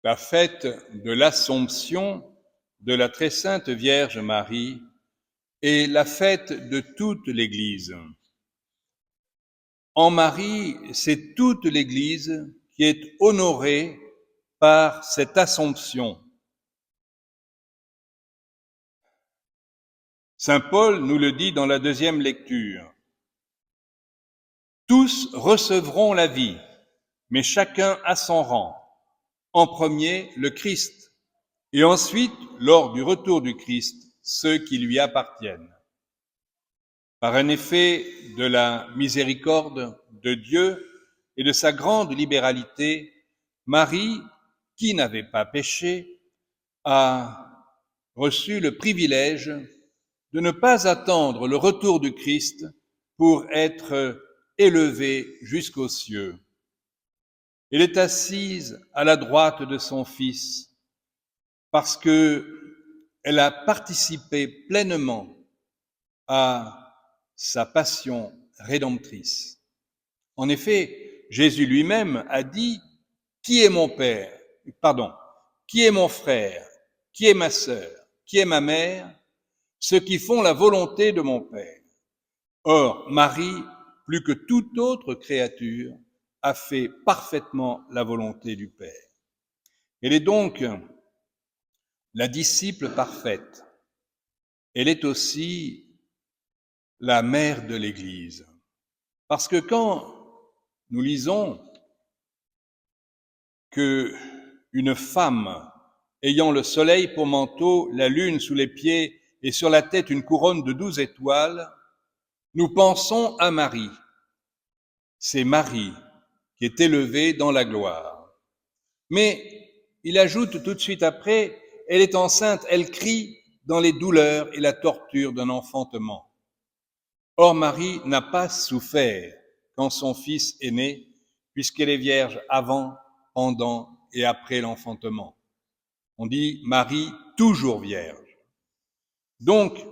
La fête de l'Assomption de la très sainte Vierge Marie est la fête de toute l'Église. En Marie, c'est toute l'Église qui est honorée par cette Assomption. Saint Paul nous le dit dans la deuxième lecture. Tous recevront la vie, mais chacun à son rang. En premier, le Christ, et ensuite, lors du retour du Christ, ceux qui lui appartiennent. Par un effet de la miséricorde de Dieu et de sa grande libéralité, Marie, qui n'avait pas péché, a reçu le privilège de ne pas attendre le retour du Christ pour être élevée jusqu'aux cieux. Elle est assise à la droite de son Fils parce qu'elle a participé pleinement à sa passion rédemptrice. En effet, Jésus lui-même a dit « Qui est mon père ? Qui est mon frère ? Qui est ma sœur ? Qui est ma mère ? Ceux qui font la volonté de mon Père. » Or, Marie, plus que toute autre créature, a fait parfaitement la volonté du Père. Elle est donc la disciple parfaite. Elle est aussi la mère de l'Église. Parce que quand nous lisons que une femme ayant le soleil pour manteau, la lune sous les pieds et sur la tête une couronne de 12 étoiles, nous pensons à Marie. C'est Marie qui est élevée dans la gloire. Mais il ajoute tout de suite après, elle est enceinte, elle crie dans les douleurs et la torture d'un enfantement. Or, Marie n'a pas souffert quand son fils est né, puisqu'elle est vierge avant, pendant et après l'enfantement. On dit Marie toujours vierge. Donc,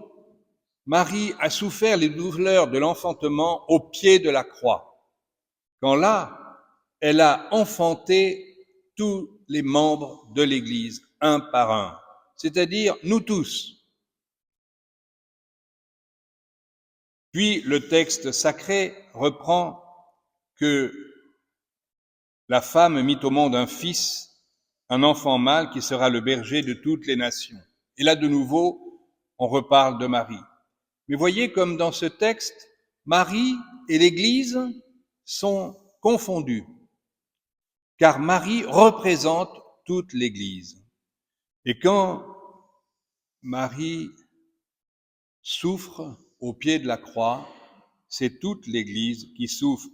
Marie a souffert les douleurs de l'enfantement au pied de la croix, quand là, elle a enfanté tous les membres de l'Église, un par un, c'est-à-dire nous tous. Puis le texte sacré reprend que la femme mit au monde un fils, un enfant mâle qui sera le berger de toutes les nations. Et là, de nouveau, on reparle de Marie. Mais voyez comme dans ce texte, Marie et l'Église sont confondus, car Marie représente toute l'Église. Et quand Marie souffre au pied de la croix, c'est toute l'Église qui souffre.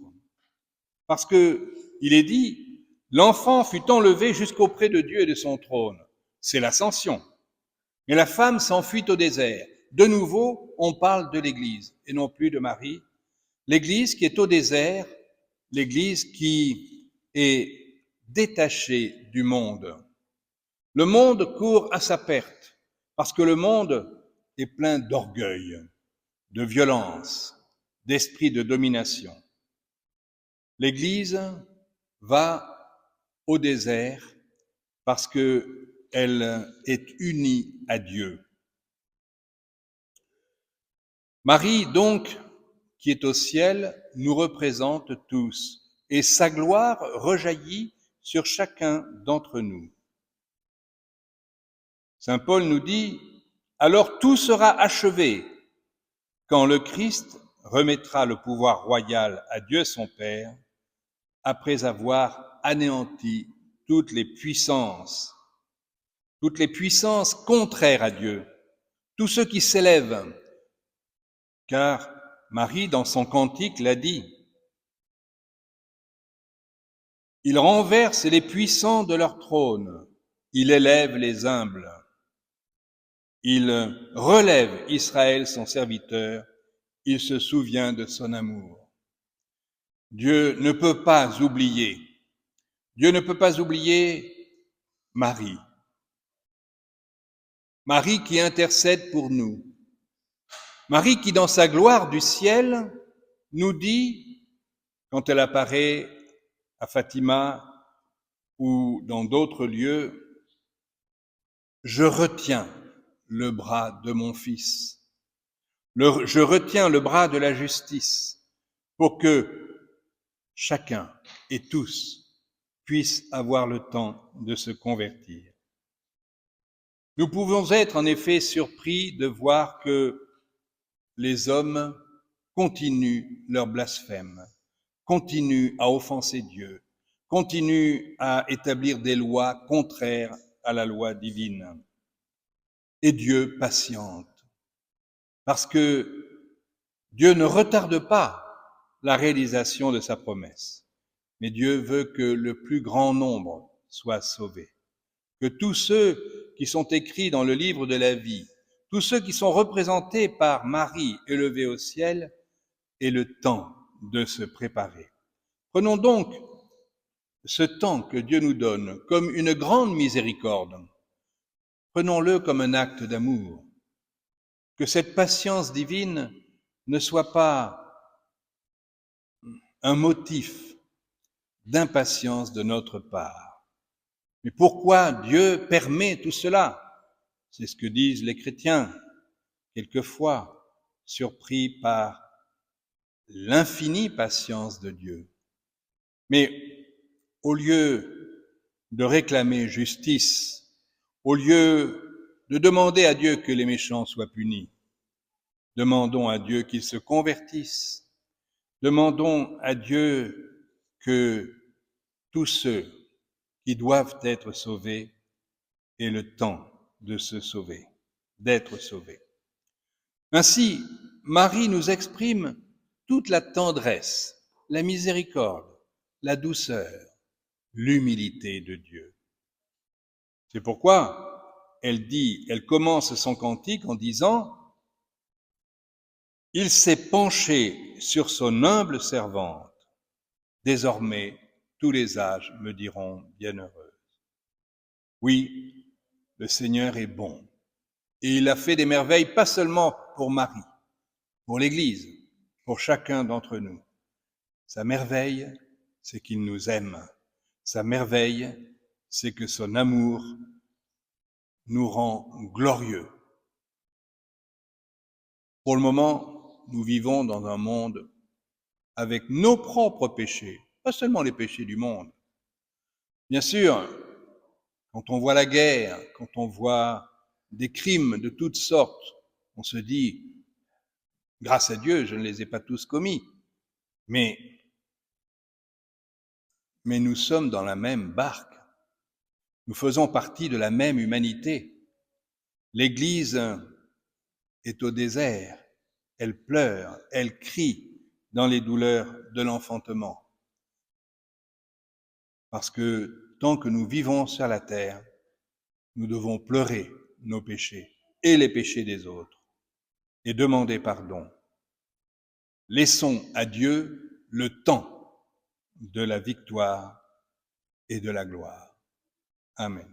Parce que il est dit, l'enfant fut enlevé jusqu'auprès de Dieu et de son trône. C'est l'ascension. Mais la femme s'enfuit au désert. De nouveau, on parle de l'Église et non plus de Marie. L'Église qui est au désert, l'Église qui est détachée du monde. Le monde court à sa perte parce que le monde est plein d'orgueil, de violence, d'esprit de domination. L'Église va au désert parce qu'elle est unie à Dieu. Marie, donc, qui est au ciel, nous représente tous, et sa gloire rejaillit sur chacun d'entre nous. Saint Paul nous dit, alors tout sera achevé quand le Christ remettra le pouvoir royal à Dieu son Père, après avoir anéanti toutes les puissances contraires à Dieu, tous ceux qui s'élèvent, car Marie, dans son cantique, l'a dit, « Il renverse les puissants de leur trône, il élève les humbles, il relève Israël son serviteur, il se souvient de son amour. » Dieu ne peut pas oublier Marie. Marie qui intercède pour nous. Marie qui, dans sa gloire du ciel, nous dit, quand elle apparaît à Fatima, ou dans d'autres lieux, je retiens le bras de mon Fils, je retiens le bras de la justice pour que chacun et tous puissent avoir le temps de se convertir. Nous pouvons être en effet surpris de voir que les hommes continuent leur blasphème, continuent à offenser Dieu, continuent à établir des lois contraires à la loi divine. Et Dieu patiente, parce que Dieu ne retarde pas la réalisation de sa promesse, mais Dieu veut que le plus grand nombre soit sauvé, que tous ceux qui sont écrits dans le livre de la vie, tous ceux qui sont représentés par Marie élevée au ciel, aient le temps de se préparer. Prenons donc ce temps que Dieu nous donne comme une grande miséricorde. Prenons-le comme un acte d'amour. Que cette patience divine ne soit pas un motif d'impatience de notre part. Mais pourquoi Dieu permet tout cela? C'est ce que disent les chrétiens, quelquefois surpris par l'infinie patience de Dieu. Mais au lieu de réclamer justice, au lieu de demander à Dieu que les méchants soient punis, demandons à Dieu qu'il se convertisse, demandons à Dieu que tous ceux qui doivent être sauvés aient le temps de se sauver, d'être sauvés. Ainsi, Marie nous exprime toute la tendresse, la miséricorde, la douceur, l'humilité de Dieu. C'est pourquoi elle commence son cantique en disant « Il s'est penché sur son humble servante. Désormais, tous les âges me diront bienheureuse. » Oui, le Seigneur est bon. Et il a fait des merveilles, pas seulement pour Marie, pour l'Église, pour chacun d'entre nous. Sa merveille, c'est qu'il nous aime. Sa merveille, c'est que son amour nous rend glorieux. Pour le moment, nous vivons dans un monde avec nos propres péchés, pas seulement les péchés du monde. Bien sûr, quand on voit la guerre, quand on voit des crimes de toutes sortes, on se dit, grâce à Dieu, je ne les ai pas tous commis, mais nous sommes dans la même barque. Nous faisons partie de la même humanité. L'Église est au désert, elle pleure, elle crie dans les douleurs de l'enfantement. Parce que tant que nous vivons sur la terre, nous devons pleurer nos péchés et les péchés des autres et demander pardon. Laissons à Dieu le temps de la victoire et de la gloire. Amen.